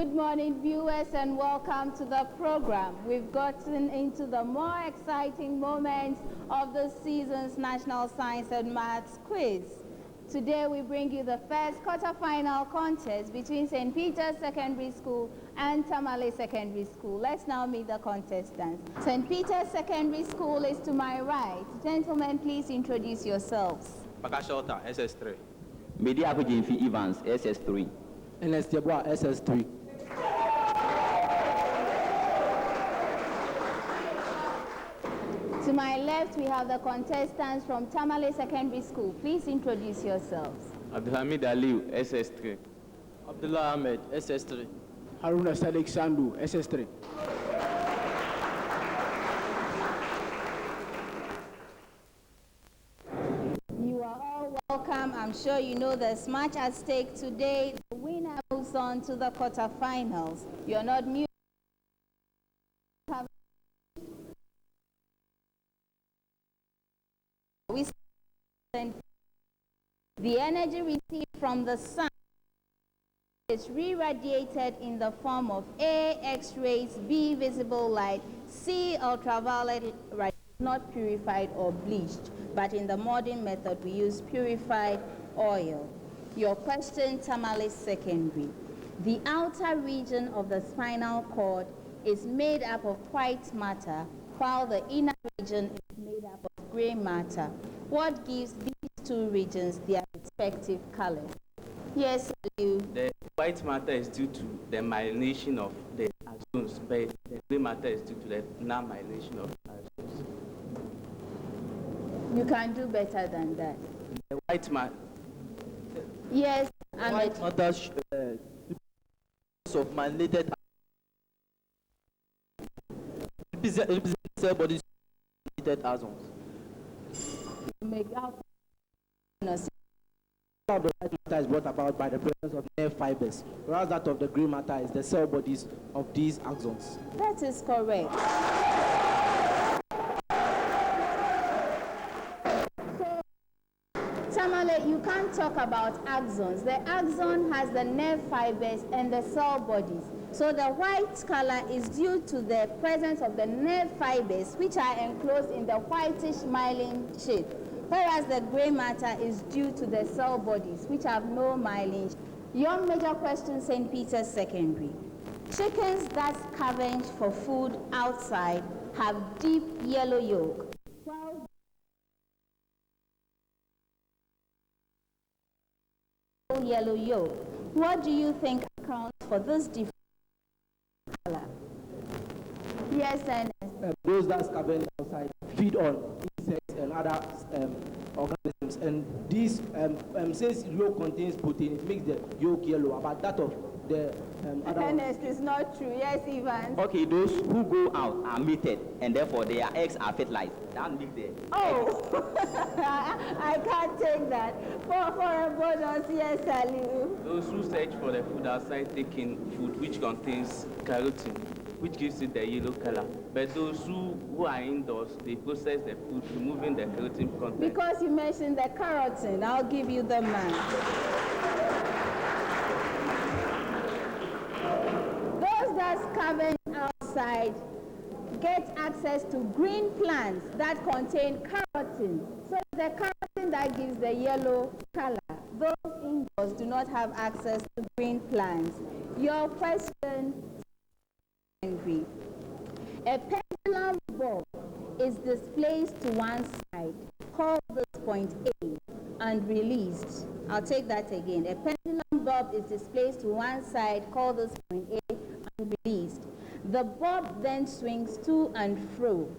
Good morning, viewers, and welcome to the program. We've gotten into the more exciting moments of the season's National Science and Maths quiz. Today, we bring you the first quarter-final contest between St. Peter's Secondary School and Tamale Secondary School. Let's now meet the contestants. St. Peter's Secondary School is to my right. Gentlemen, please introduce yourselves. Bakashota, SS3. Media Jimfi Evans, SS3. NSMQ, SS3. To my left, we have the contestants from Tamale Secondary School. Please introduce yourselves. Abdulhamid Aliu, SS3. Abdullah Ahmed, SS3. Haruna Sadiq Sandu, SS3. You are all welcome. I'm sure you know there's much at stake today. The winner moves on to the quarterfinals. You're not new. The energy received from the sun is re-radiated in the form of A, X-rays, B, visible light, C, ultraviolet light, not purified or bleached, but in the modern method we use purified oil. Your question, Tamale Secondary. The outer region of the spinal cord is made up of white matter, while the inner region is made up of gray matter. What gives these two regions their respective colors? Yes, you. The white matter is due to the myelination of the axons, but the gray matter is due to the non-myelination of axons. You can do better than that. The white matter. Yes, White matter of myelinated represent cell bodies myelinated axons. Make out. Of the white matter is brought about by the presence of nerve fibers, whereas that of the gray matter is the cell bodies of these axons. That is correct. So, Tamale, you can't talk about axons. The axon has the nerve fibers and the cell bodies. So the white color is due to the presence of the nerve fibers, which are enclosed in the whitish myelin sheath, whereas the gray matter is due to the cell bodies, which have no myelin. Your major question, St. Peter's Secondary. Chickens that scavenge for food outside have deep yellow yolk, while yellow yolk. What do you think accounts for this different color? Yes, and Those that scavenge outside feed on insects and other organisms, and this since yolk contains protein, it makes the yolk yellow. About that of the other Ernest, is not true. Yes, Ivan. Okay, those who go out are mated, and therefore their eggs are fertilized. That makes the I can't take that. For a bonus, yes, Aliu. Those who search for the food outside take in food which contains carotene, which gives it the yellow color. But those who are indoors, they process the food, removing the carotene content. Because you mentioned the carotene, I'll give you the man. Those that scavenge outside get access to green plants that contain carotene. So it's the carotene that gives the yellow color. Those indoors do not have access to green plants. Your question, a pendulum bob is displaced to one side, call this point A, and released. I'll take that again. A pendulum bob is displaced to one side, call this point A, and released. The bob then swings to and fro.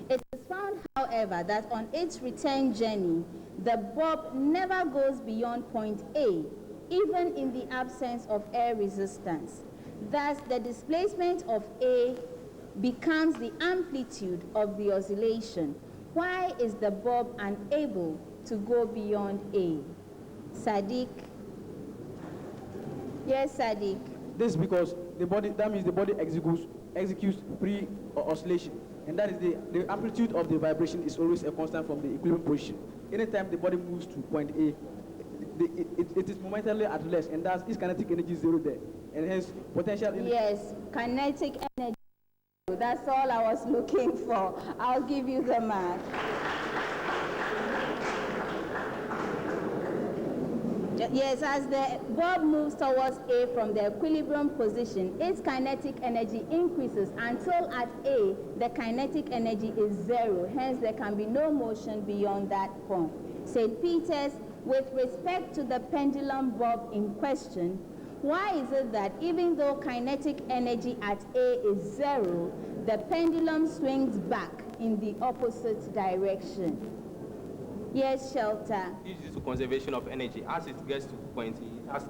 It is found, however, that on its return journey, the bob never goes beyond point A, even in the absence of air resistance. Thus, the displacement of A becomes the amplitude of the oscillation. Why is the bob unable to go beyond A? Sadiq? Yes, Sadiq. This is because the body, that means the body executes pre-oscillation, and that is the amplitude of the vibration is always a constant from the equilibrium position. Anytime the body moves to point A, it is momentarily at rest, and thus its kinetic energy is zero there, and hence potential energy. Yes, kinetic energy. That's all I was looking for. I'll give you the mark. Yes, as the bulb moves towards A from the equilibrium position, its kinetic energy increases until at A, the kinetic energy is zero. Hence, there can be no motion beyond that point. St. Peter's, with respect to the pendulum bulb in question, why is it that even though kinetic energy at A is zero, the pendulum swings back in the opposite direction? Yes, Shelter. This is to conservation of energy. As it gets to point, it has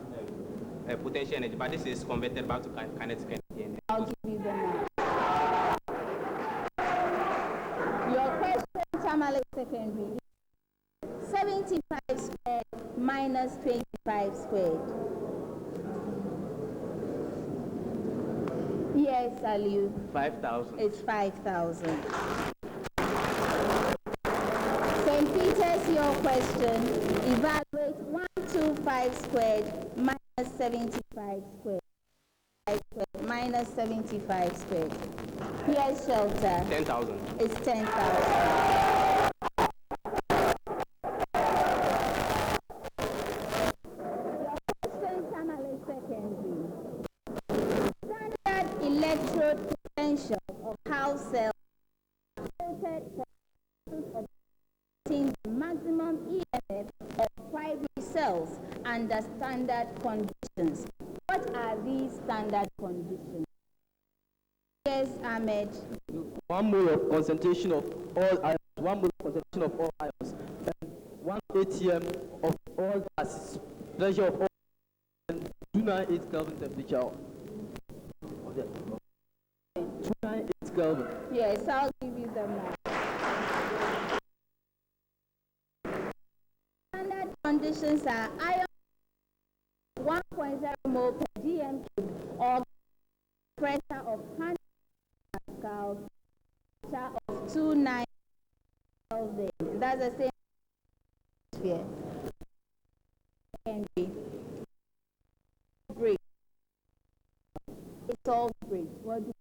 potential energy, but this is converted back to kinetic energy. I'll give you the mark. Your question, Tamale Secondary, 75 squared minus 25 squared. Yes, Aliu. 5,000. It's 5,000. St. Peter's, your question. Evaluate 125 squared minus 75 squared. 5 squared minus 75 squared. Yes, Shelter. 10,000. It's 10,000. Your question, Tamale Secondary. Standard electrode potential of house cells filtered for purposes of the maximum EMF of primary cells under standard conditions. What are these standard conditions? Yes, Ahmed. 1 mole of concentration of all ions, 1 mole of concentration of all ions, and 1 atm of all gases, pressure of all, and 298 Kelvin temperature. Of the 298 Kelvin. Yes, I'll give you the mark. Standard conditions are ion 1.0 mole per gm cube or pressure of 100 pascals, pressure of 29 Kelvin. That's the same atmosphere. Henry. Break. It's all break. What do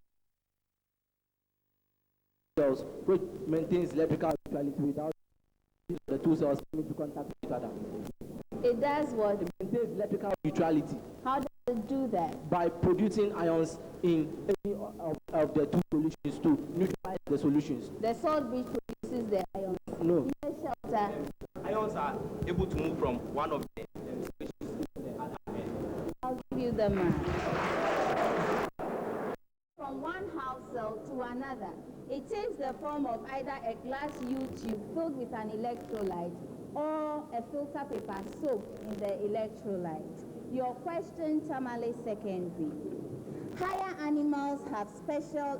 Cells, which maintains electrical neutrality without the two cells coming into contact with each other. it does what? It maintains electrical neutrality How does it do that? by producing ions in any of the two solutions to neutralize the solutions. The salt bridge produces the ions. No. Yes, Shelter. Ions are able to move from one of the solutions to the other. I'll give you the mark. From one house cell to another, it takes the form of either a glass U-tube filled with an electrolyte or a filter paper soaked in the electrolyte. Your question, Tamale Secondary. Higher animals have special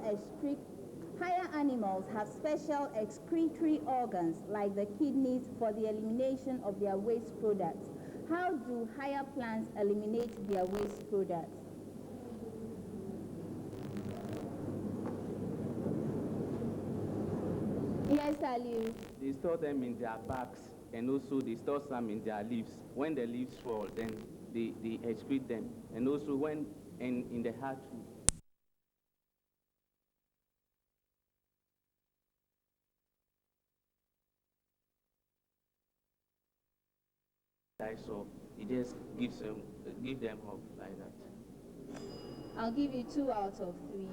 excretory organs like the kidneys for the elimination of their waste products. How do higher plants eliminate their waste products? Yes, Aliu. They store them in their bags, and also they store some in their leaves. When the leaves fall, then they excrete them. And also when in the heart too. So it just give them up like that. I'll give you 2 out of 3.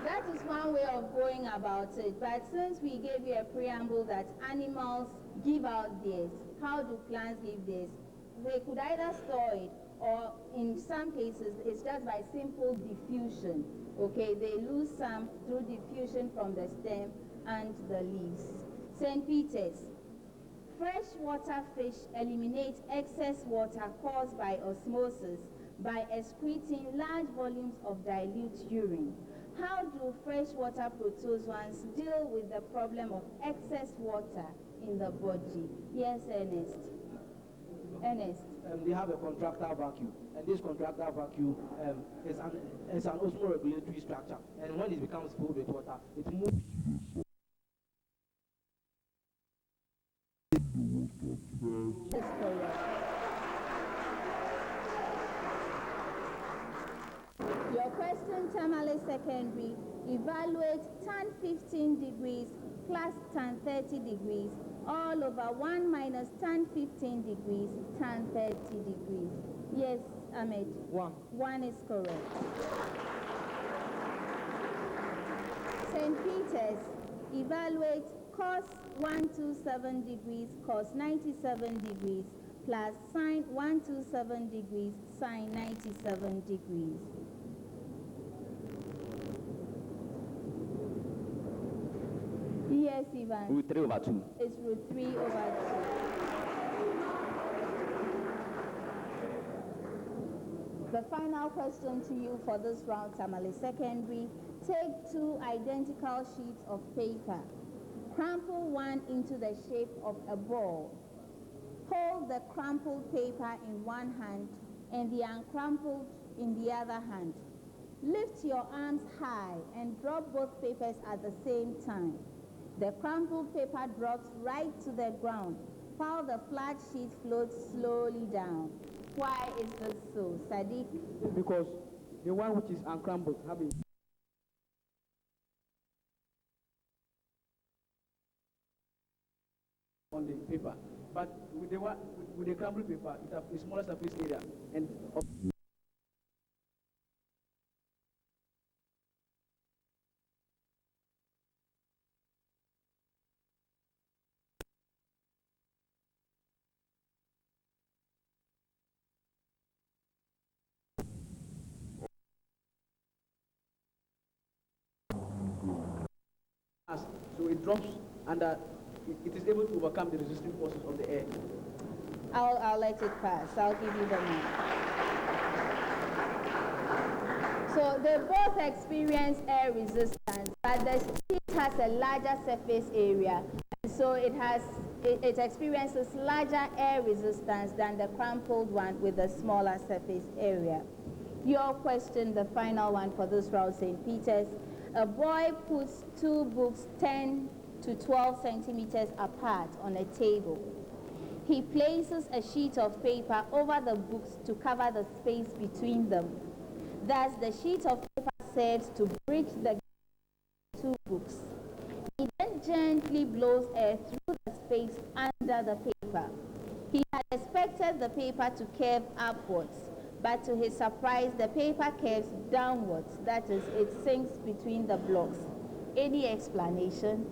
That is one way of going about it. But since we gave you a preamble that animals give out this, how do plants give this? They could either store it, or in some cases, it's just by simple diffusion. Okay, they lose some through diffusion from the stem and the leaves. St. Peter's. Freshwater fish eliminate excess water caused by osmosis by excreting large volumes of dilute urine. How do freshwater protozoans deal with the problem of excess water in the body? Yes, Ernest. Ernest. They have a contractile vacuum, and this contractile vacuum is an osmoregulatory structure, and when it becomes filled with water, it moves Is correct. Your question, Tamale Secondary, evaluate tan 15 degrees plus tan 30 degrees all over 1 minus tan 15 degrees tan 30 degrees. Yes, Ahmed? 1. 1 is correct. St. Peter's, evaluate cos 127 degrees cos 97 degrees plus sine 127 degrees sine 97 degrees. Yes, Ivan. Root 3 over 2. It's root 3 over 2. The final question to you for this round, Tamale Secondary. Take 2 identical sheets of paper. Crumple one into the shape of a ball. Hold the crumpled paper in one hand and the uncrumpled in the other hand. Lift your arms high and drop both papers at the same time. The crumpled paper drops right to the ground, while the flat sheet floats slowly down. Why is this so, Sadiq? Because the one which is uncrumpled having on the paper, but with the crumpled paper, it has a smaller surface area and. So it drops and it is able to overcome the resisting forces of the air. I'll let it pass. I'll give you the mark. So they both experience air resistance, but the sheet has a larger surface area, and so it experiences larger air resistance than the crumpled one with a smaller surface area. Your question, the final one for this round, St. Peter's. A boy puts 2 books 10 to 12 centimeters apart on a table. He places a sheet of paper over the books to cover the space between them. Thus, the sheet of paper serves to bridge the 2 books. He then gently blows air through the space under the paper. He had expected the paper to curve upwards, but to his surprise, the paper curves downwards. That is, it sinks between the blocks. Any explanation?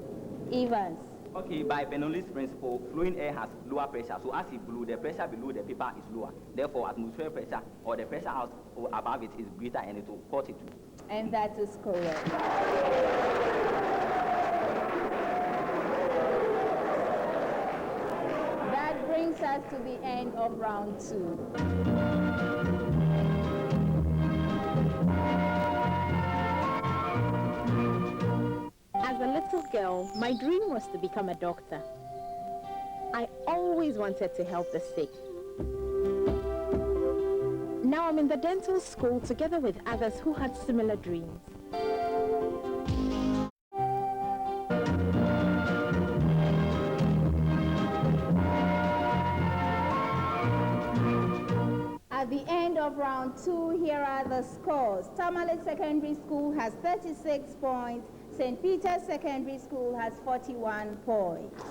Evans. Okay, by Bernoulli's principle, flowing air has lower pressure. So as it blew, the pressure below the paper is lower. Therefore, atmospheric pressure or the pressure out above it is greater and it will cut it. And that is correct. That brings us to the end of round 2. As a little girl, my dream was to become a doctor. I always wanted to help the sick. Now I'm in the dental school together with others who had similar dreams. At the end of round 2, here are the scores. Tamale Secondary School has 36 points. St. Peter's Secondary School has 41 points.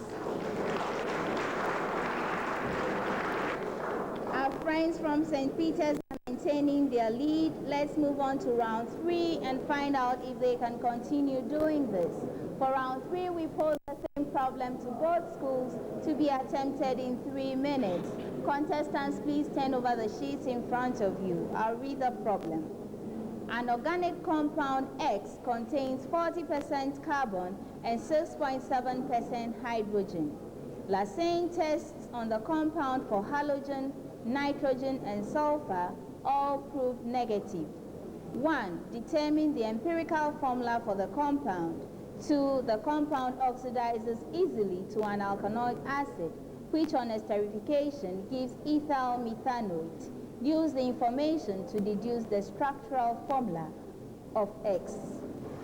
Our friends from St. Peter's are maintaining their lead. Let's move on to round 3 and find out if they can continue doing this. For round 3, we pose the same problem to both schools to be attempted in 3 minutes. Contestants, please turn over the sheets in front of you. I'll read the problem. An organic compound X contains 40% carbon and 6.7% hydrogen. Lassane tests on the compound for halogen, nitrogen, and sulfur all proved negative. 1. Determine the empirical formula for the compound. 2. The compound oxidizes easily to an alkanoic acid, which on esterification gives ethyl methanoate. Use the information to deduce the structural formula of X.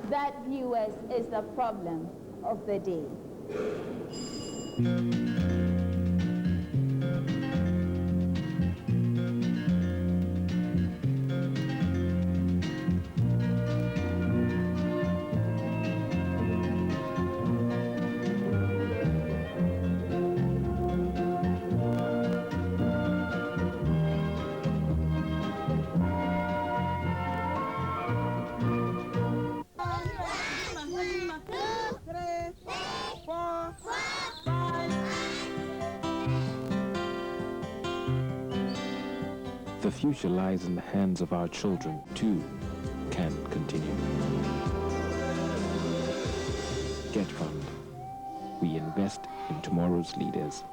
That, viewers, is the problem of the day. the future lies in the hands of our children, too, can continue. Get Fund. We invest in tomorrow's leaders.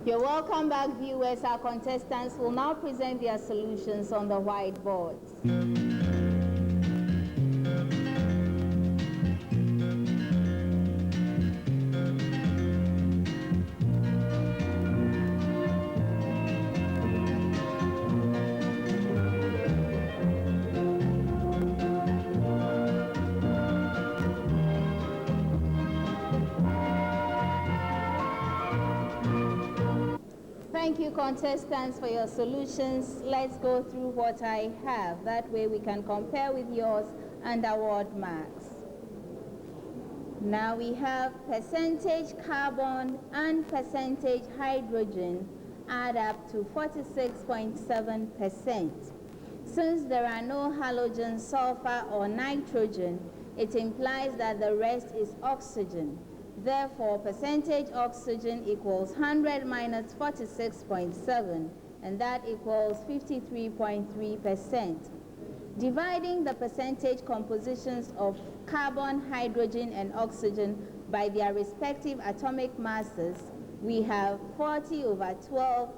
You're welcome back, viewers. Our contestants will now present their solutions on the whiteboards. Thank you, contestants, for your solutions. Let's go through what I have. That way we can compare with yours and award marks. Now we have percentage carbon and percentage hydrogen add up to 46.7%. Since there are no halogen, sulfur, or nitrogen, it implies that the rest is oxygen. Therefore, percentage oxygen equals 100 minus 46.7, and that equals 53.3%. Dividing the percentage compositions of carbon, hydrogen, and oxygen by their respective atomic masses, we have 40 over 12,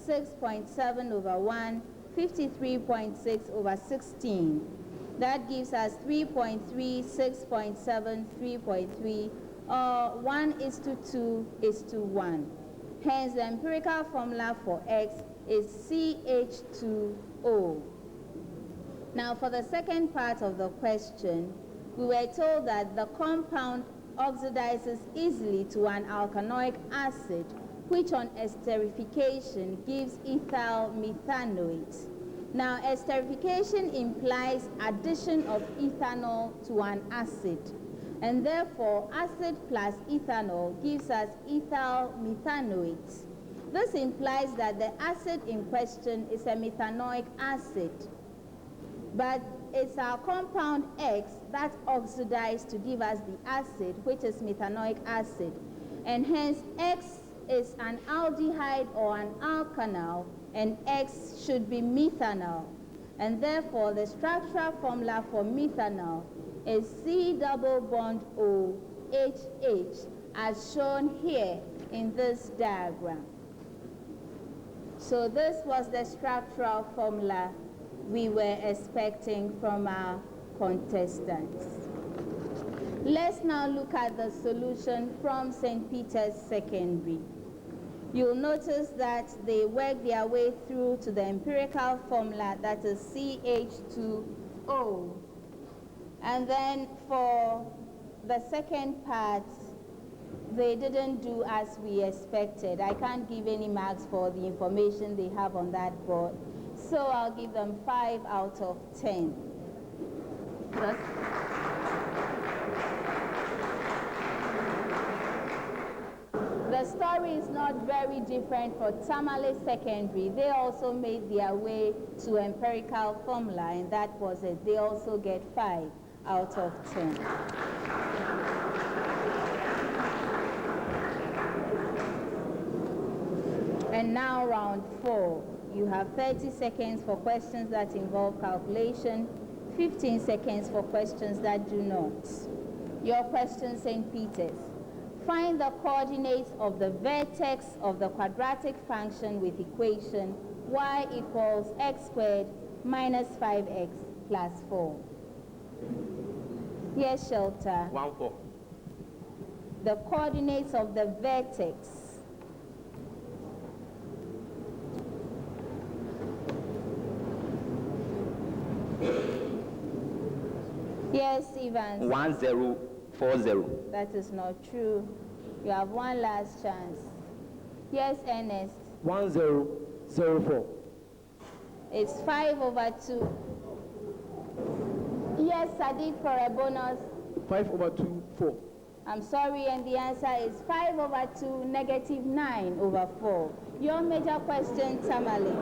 6.7 over 1, 53.6 over 16. That gives us 3.3, 6.7, 3.3, or 1:2:1. Hence, the empirical formula for X is CH2O. Now, for the second part of the question, we were told that the compound oxidizes easily to an alkanoic acid, which on esterification gives ethyl methanoate. Now, esterification implies addition of ethanol to an acid, and therefore acid plus ethanol gives us ethyl methanoate. This implies that the acid in question is a methanoic acid, but it's our compound X that oxidized to give us the acid, which is methanoic acid, and hence X is an aldehyde or an alkanal, and X should be methanol, and therefore the structural formula for methanol is C double bond O HH, as shown here in this diagram. So this was the structural formula we were expecting from our contestants. Let's now look at the solution from St. Peter's Secondary. You'll notice that they work their way through to the empirical formula, that is CH2O. And then for the second part, they didn't do as we expected. I can't give any marks for the information they have on that board, so I'll give them 5 out of 10. The story is not very different for Tamale Secondary. They also made their way to empirical formula, and that was it. They also get 5 out of 10. And now round 4. You have 30 seconds for questions that involve calculation, 15 seconds for questions that do not. Your question, St. Peter's. Find the coordinates of the vertex of the quadratic function with equation y equals x squared minus 5x plus 4. Yes, Shelter. 1, 4. The coordinates of the vertex. Yes, Evans. 1040. That is not true. You have one last chance. Yes, Ernest. 1004. It's 5 over 2. Yes, Sadiq, for a bonus. 5 over 2, 4. I'm sorry, and the answer is 5 over 2, negative 9 over 4. Your major question, Tamale.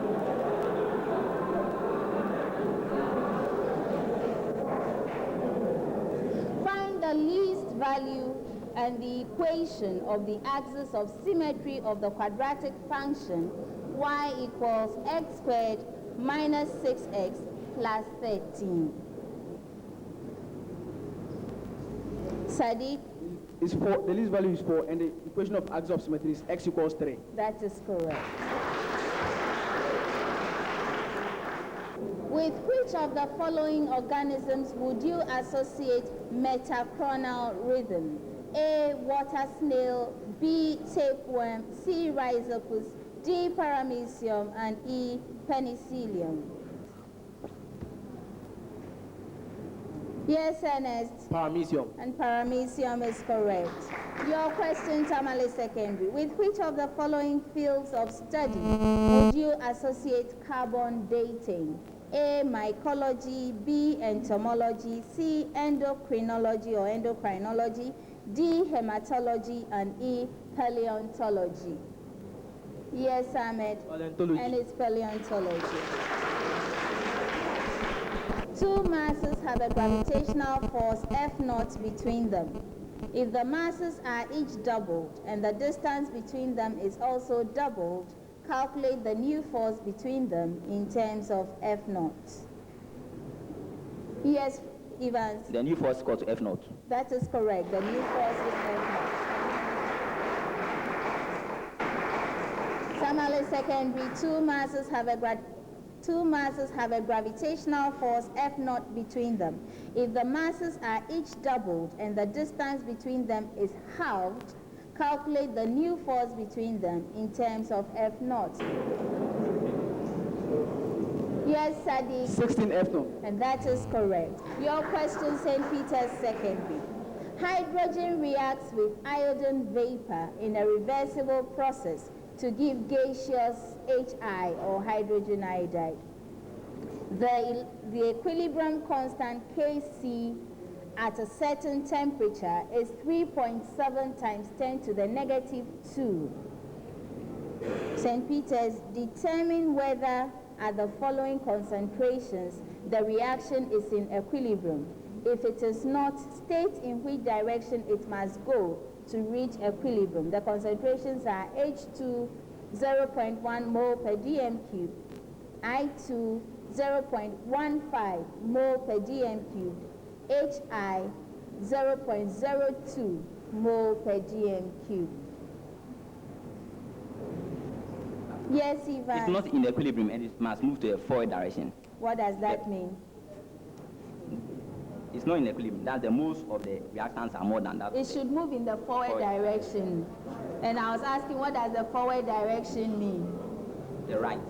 Find the least value and the equation of the axis of symmetry of the quadratic function y equals x squared minus 6x plus 13. Sadiq? Is 4, the least value is 4, and the equation of axis of symmetry is x equals 3. That is correct. With which of the following organisms would you associate metachronal rhythm? A. Water snail, B. Tapeworm, C. Rhizopus, D. Paramecium, and E. Penicillium. Yes, Ernest. Paramecium. And paramecium is correct. Your question, Tamale Secondary. With which of the following fields of study would you associate carbon dating? A. Mycology, B. Entomology, C. Endocrinology or endocrinology, D. Hematology, and E. Paleontology. Yes, Ahmed. Paleontology. And it's paleontology. Two masses have a gravitational force F0 between them. If the masses are each doubled and the distance between them is also doubled, calculate the new force between them in terms of F0. Yes, Evans. The new force is equal to F0. That is correct. The new force is F0. Tamale Secondary, two masses have a gravitational force F0 between them. If the masses are each doubled and the distance between them is halved, calculate the new force between them in terms of F0. Yes, Sadiq. 16 F0. And that is correct. Your question, St. Peter's Secondary. Hydrogen reacts with iodine vapor in a reversible process to give gaseous HI or hydrogen iodide. The equilibrium constant Kc at a certain temperature is 3.7 times 10 to the negative 2. St. Peter's, determine whether at the following concentrations the reaction is in equilibrium. If it is not, state in which direction it must go to reach equilibrium. The concentrations are H2 0.1 mole per dm cubed, I2 0.15 mole per dm cubed, HI 0.02 mole per dm cubed. Yes, Ivan. It's not in equilibrium and it must move to a forward direction. What does that mean? It's not in equilibrium. That's the most of the reactants are more than that. It should move in the forward direction. And I was asking, what does the forward direction mean? The right.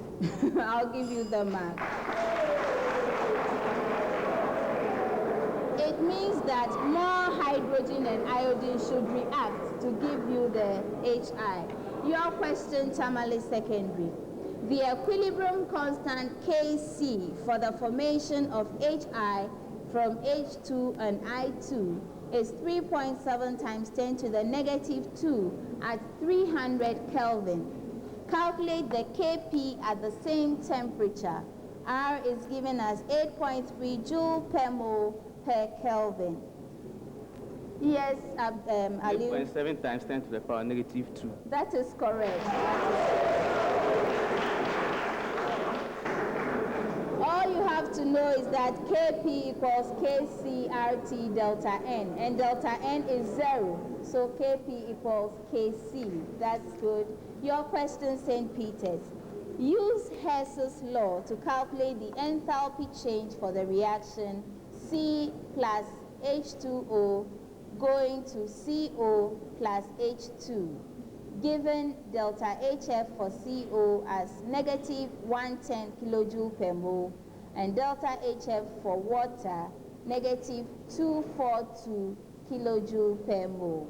I'll give you the mark. It means that more hydrogen and iodine should react to give you the HI. Your question, Tamale Secondary. The equilibrium constant Kc for the formation of HI from H2 and I2 is 3.7 times 10 to the negative 2 at 300 Kelvin. Calculate the Kp at the same temperature. R is given as 8.3 joule per mole per Kelvin. Yes, Ali. 8.7 times 10 to the power negative 2. That is correct. All you have to know is that Kp equals KCRT delta N, and delta N is 0, so Kp equals Kc. That's good. Your question, St. Peter's. Use Hess's law to calculate the enthalpy change for the reaction C plus H2O going to CO plus H2, given delta HF for CO as negative 110 kilojoule per mole and delta HF for water negative 242 kilojoule per mole.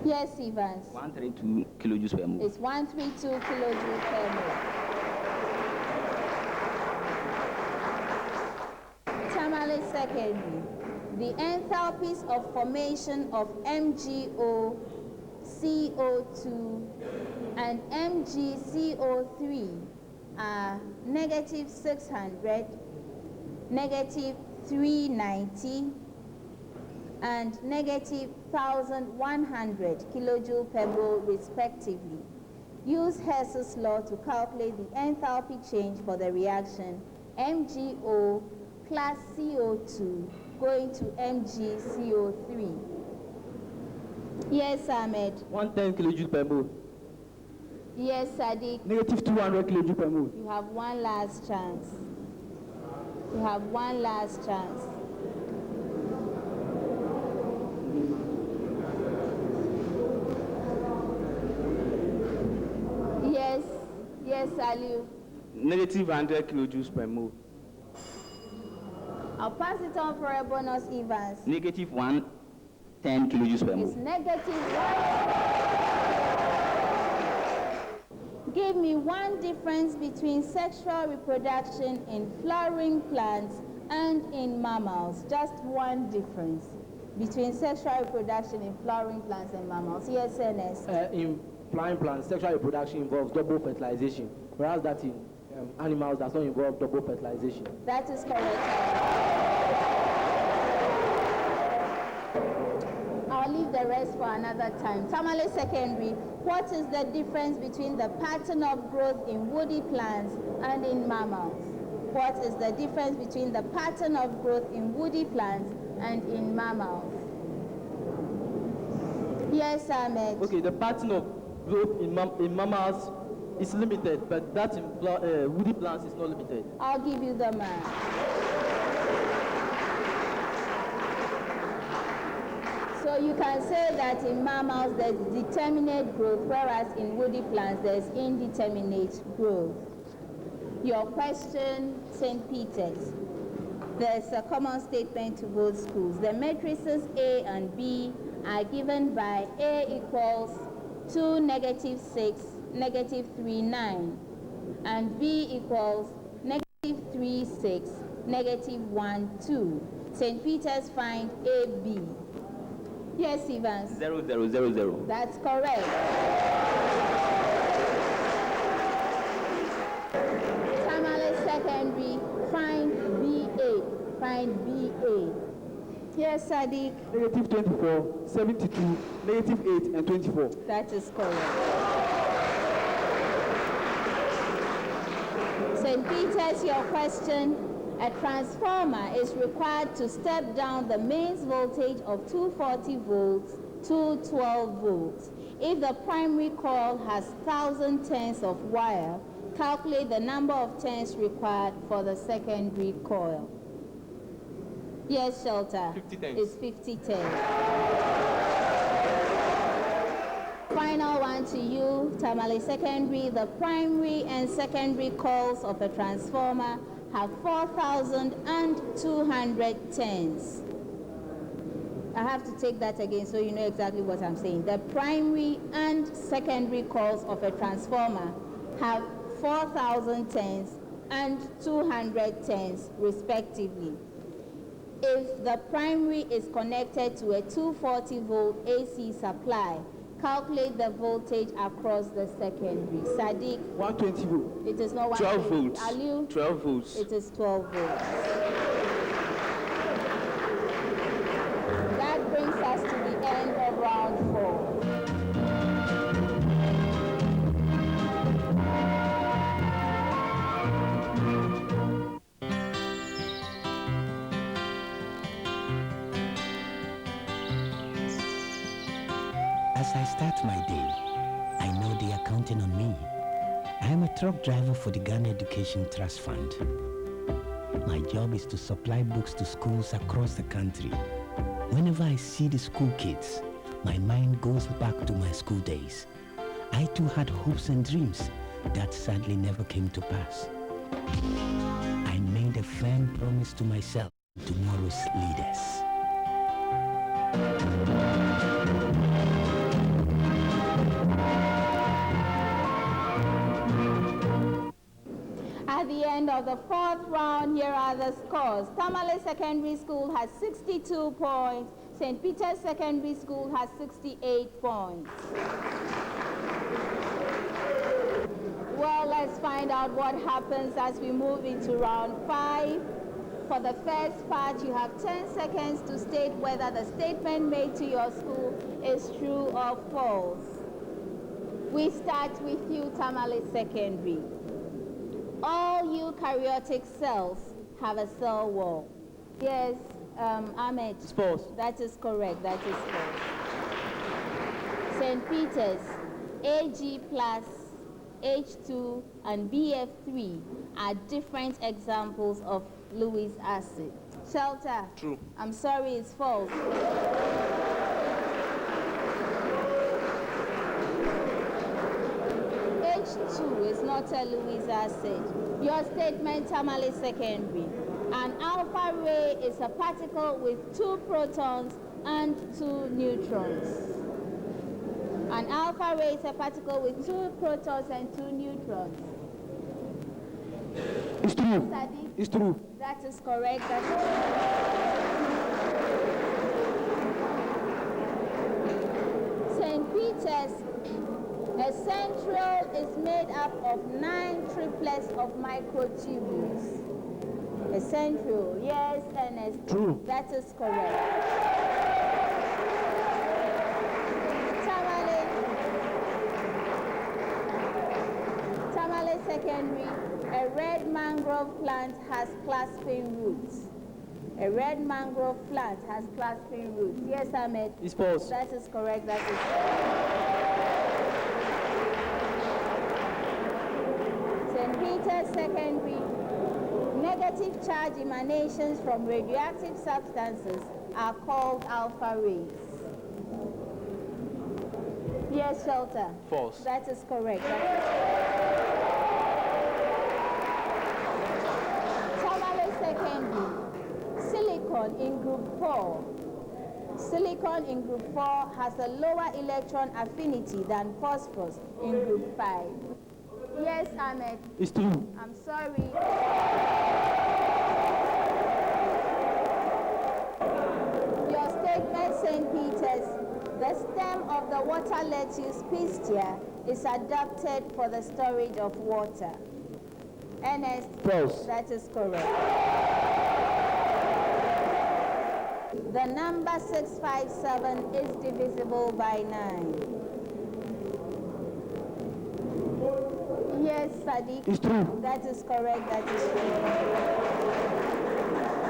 Yes, Evans. 132 kilojoules per mole. It's 132 kilojoules per mole. Tamale Secondary. The enthalpies of formation of MgO, CO2, and MgCO3 are negative 600, negative 390 and negative 1100 kilojoule per mole respectively. Use Hess's law to calculate the enthalpy change for the reaction MgO plus CO2 going to MgCO3. Yes, Ahmed. 110 kilojoule per mole. Yes, Sadiq. Negative 200 kilojoule per mole. You have one last chance. You have one last chance. Yes, yes, Aliu. Negative 100 kilojoules per mole. I'll pass it on for a bonus, Evans. Negative 110 kilojoules per It's mole. negative 1. Give me one difference between sexual reproduction in flowering plants and in mammals. Just one difference between sexual reproduction in flowering plants and mammals. Yes, Ernest. In flowering plants, sexual reproduction involves double fertilization, whereas that in animals does not involve double fertilization. That is correct. I'll leave the rest for another time. Tamale Secondary, what is the difference between the pattern of growth in woody plants and in mammals? What is the difference between the pattern of growth in woody plants and in mammals? Yes, Ahmed. Okay, the pattern of growth in mammals is limited, but that in woody plants is not limited. I'll give you the math. So you can say that in mammals there's determinate growth, whereas in woody plants there's indeterminate growth. Your question, St. Peter's. There's a common statement to both schools. The matrices A and B are given by A equals 2, negative 6, negative 3, 9, and B equals negative 3, 6, negative 1, 2. St. Peter's find AB. Yes, Evans? 0, 0, 0, 0. That's correct. Tamale Secondary, find BA. Find BA. Yes, Sadiq? Negative 24, 72, negative 8, and 24. That is correct. St. Peter's, your question. A transformer is required to step down the mains voltage of 240 volts to 12 volts. If the primary coil has 1,000 turns of wire, calculate the number of turns required for the secondary coil. Yes, Shelter? 50 turns. It's 50 turns. Final one to you, Tamale Secondary. The primary and secondary coils of a transformer have 4,200 turns. I have to take that again so you know exactly what I'm saying. The primary and secondary coils of a transformer have 4,000 turns and 200 turns respectively. If the primary is connected to a 240 volt AC supply, calculate the voltage across the secondary. Sadiq? 120 volts. It is not 12 120. volts. Aliu? 12 volts. It is 12 volts. That brings us to the end of round 4. As I start my day, I know they are counting on me. I am a truck driver for the Ghana Education Trust Fund. My job is to supply books to schools across the country. Whenever I see the school kids, my mind goes back to my school days. I too had hopes and dreams that sadly never came to pass. I made a firm promise to myself, tomorrow's leaders. At the end of the 4th round, here are the scores. Tamale Secondary School has 62 points. St. Peter's Secondary School has 68 points. Well, let's find out what happens as we move into round 5. For the first part, you have 10 seconds to state whether the statement made to your school is true or false. We start with you, Tamale Secondary. All eukaryotic cells have a cell wall. Yes, Ahmed. It's false. That is correct. That is false. St. Peter's, Ag plus, H2, and BF3 are different examples of Lewis acid. Shelter. True. I'm sorry, it's false. H2 is not a Lewis acid. Your statement, Tamale Secondary. An alpha ray is a particle with 2 protons and 2 neutrons. An alpha ray is a particle with 2 protons and 2 neutrons. It's true. Sadiq? It's true. That is correct. That is correct. St. Peter's, a centriole is made up of 9 triplets of microtubules. A centriole, yes, NS. True. That is correct. Tamale Secondary, a red mangrove plant has clasping roots. A red mangrove plant has clasping roots. Yes, Ahmed. It's false. That is correct. That is correct. St. Peter's Secondary, negative charge emanations from radioactive substances are called alpha rays. Yes, Shelter. False. That is correct. That is correct. Tamale Secondary, silicon in group 4. Silicon in group 4 has a lower electron affinity than phosphorus in group 5. Yes, Ahmed. It's true. I'm sorry. Your statement, St. Peter's, the stem of the water lettuce pistia is adapted for the storage of water. NS. False. That is correct. The number 657 is divisible by 9. Yes, Sadiq. It's true. That is correct. That is true.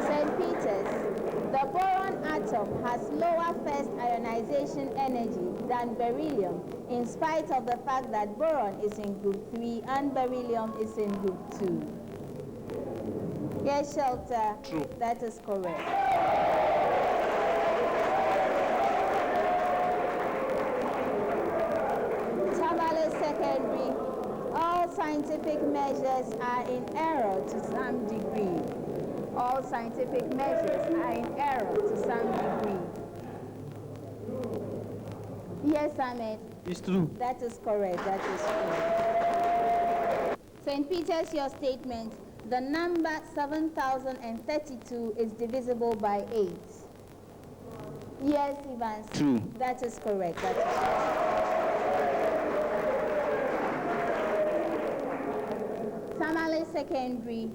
St. Peter's, the boron atom has lower first ionization energy than beryllium, in spite of the fact that boron is in group 3 and beryllium is in group 2. Yes, Shelter. True. That is correct. Tamale Secondary, all scientific measures are in error to some degree. All scientific measures are in error to some degree. Yes, Ahmed. It's true. That is correct. That is true. St. Peter's, your statement, the number 7,032 is divisible by 8. Yes, Evans. True. That is correct. That is correct. Tamale Secondary,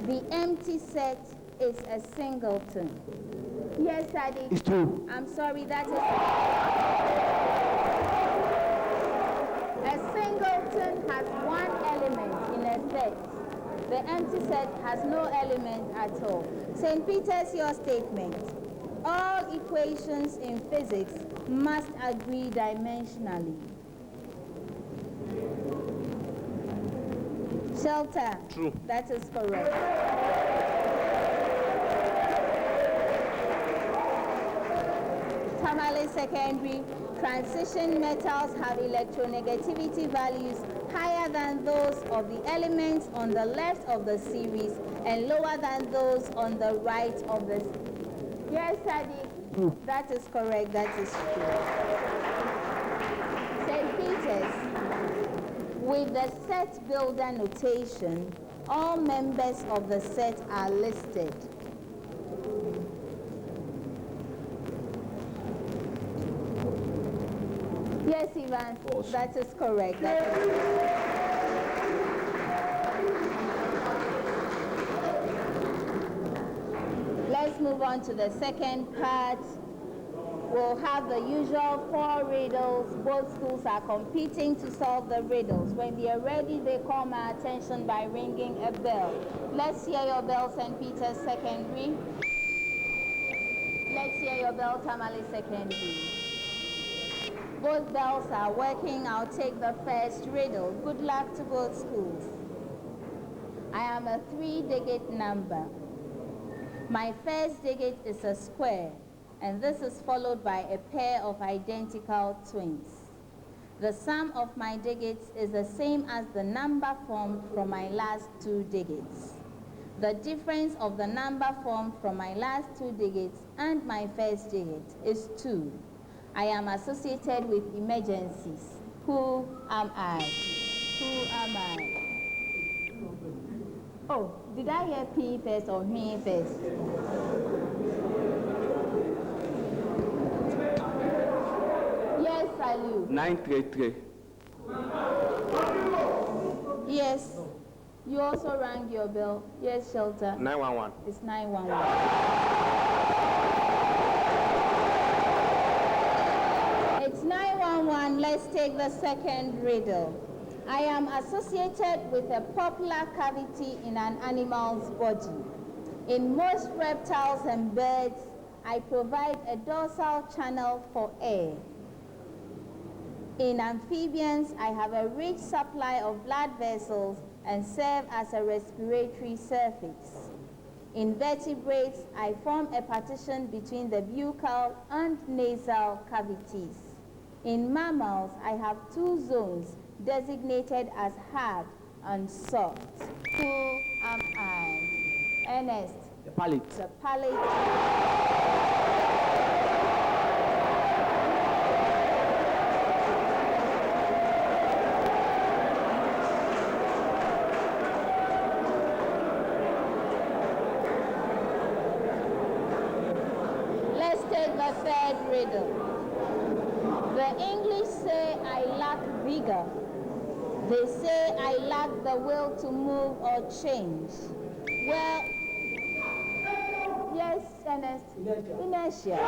the empty set is a singleton. Yes, Sadiq. It's true. I'm sorry, that is... A singleton has one element in a set. The empty set has no element at all. St. Peter's, your statement. All equations in physics must agree dimensionally. Shelter. True. That is correct. Tamale Secondary, transition metals have electronegativity values higher than those of the elements on the left of the series and lower than those on the right of the series. Yes, Sadiq. That is correct. That is true. St. Peter's, with the set builder notation, all members of the set are listed. Yes, Ivan, that is correct. That is correct. move on to the second part. We'll have the usual 4 riddles. Both schools are competing to solve the riddles. When they are ready, they call my attention by ringing a bell. Let's hear your bell, St. Peter's Secondary. Let's hear your bell, Tamale Secondary. Both bells are working. I'll take the first riddle. Good luck to both schools. I am a 3-digit number. My first digit is a square, and this is followed by a pair of identical twins. The sum of my digits is the same as the number formed from my last 2 digits. The difference of the number formed from my last 2 digits and my first digit is 2. I am associated with emergencies. Who am I? Who am I? Oh, did I hear P first or me first? Yes, Salu. 933. Yes. You also rang your bell. Yes, Shelter. 911. It's 911. It's 911. Let's take the second riddle. I am associated with a popular cavity in an animal's body. In most reptiles and birds, I provide a dorsal channel for air. In amphibians, I have a rich supply of blood vessels and serve as a respiratory surface. In vertebrates, I form a partition between the buccal and nasal cavities. In mammals, I have 2 zones designated as hard and soft. Who am I? Ernest. The palate. The palate. Let's take the third riddle. The English say I lack vigor. They say I lack the will to move or change. Well, yes, Ernest. Inertia.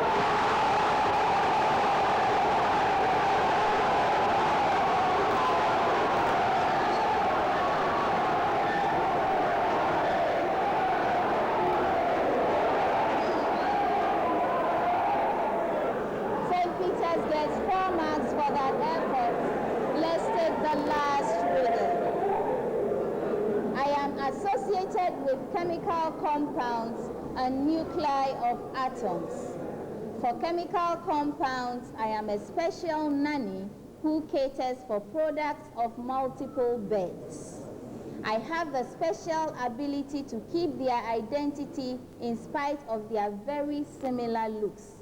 St. Peter's gets 4 marks for that effort. Let's take the last riddle. I am associated with chemical compounds and nuclei of atoms. For chemical compounds, I am a special nanny who caters for products of multiple births. I have the special ability to keep their identity in spite of their very similar looks.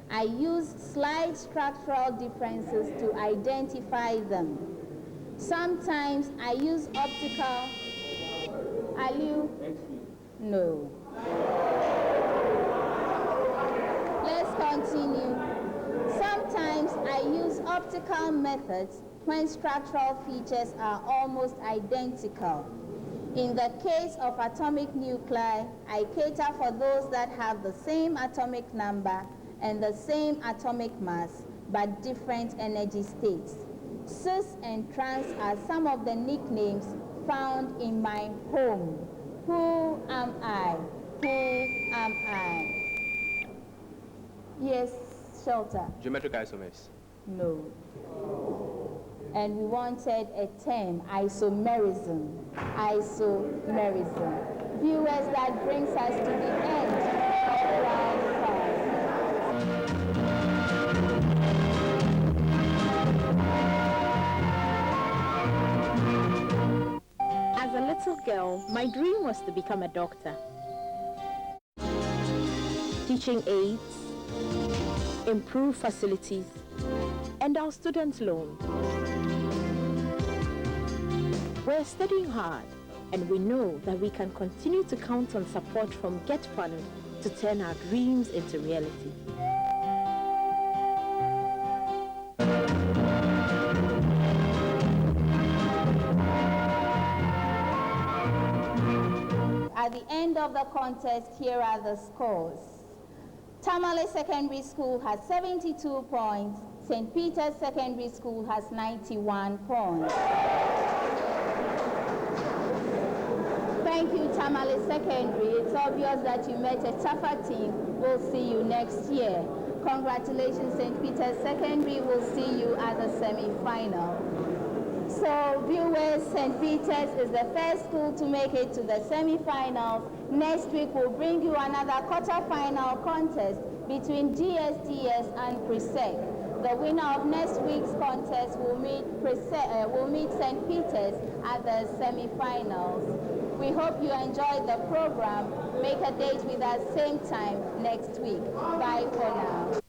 I use slight structural differences to identify them. Sometimes I use optical. Aliu? No. Let's continue. Sometimes I use optical methods when structural features are almost identical. In the case of atomic nuclei, I cater for those that have the same atomic number and the same atomic mass, but different energy states. Cis and trans are some of the nicknames found in my home. Who am I? Who am I? Yes, Shelter. Geometric isomers. No. And we wanted a term, isomerism. Isomerism. Viewers, that brings us to the end of round 5. As a little girl, my dream was to become a doctor. Teaching aids, improve facilities, and our student loan. We're studying hard, and we know that we can continue to count on support from Get Fund to turn our dreams into reality. At the end of the contest, here are the scores. Tamale Secondary School has 72 points. St. Peter's Secondary School has 91 points. Thank you, Tamale Secondary. It's obvious that you met a tougher team. We'll see you next year. Congratulations, St. Peter's Secondary. We'll see you at the semi-final. So, viewers, St. Peter's is the first school to make it to the semi-finals. Next week, we'll bring you another quarter-final contest between GSTS and Presec. The winner of next week's contest will meet St. Peter's at the semi-finals. We hope you enjoyed the program. Make a date with us same time next week. Bye for now.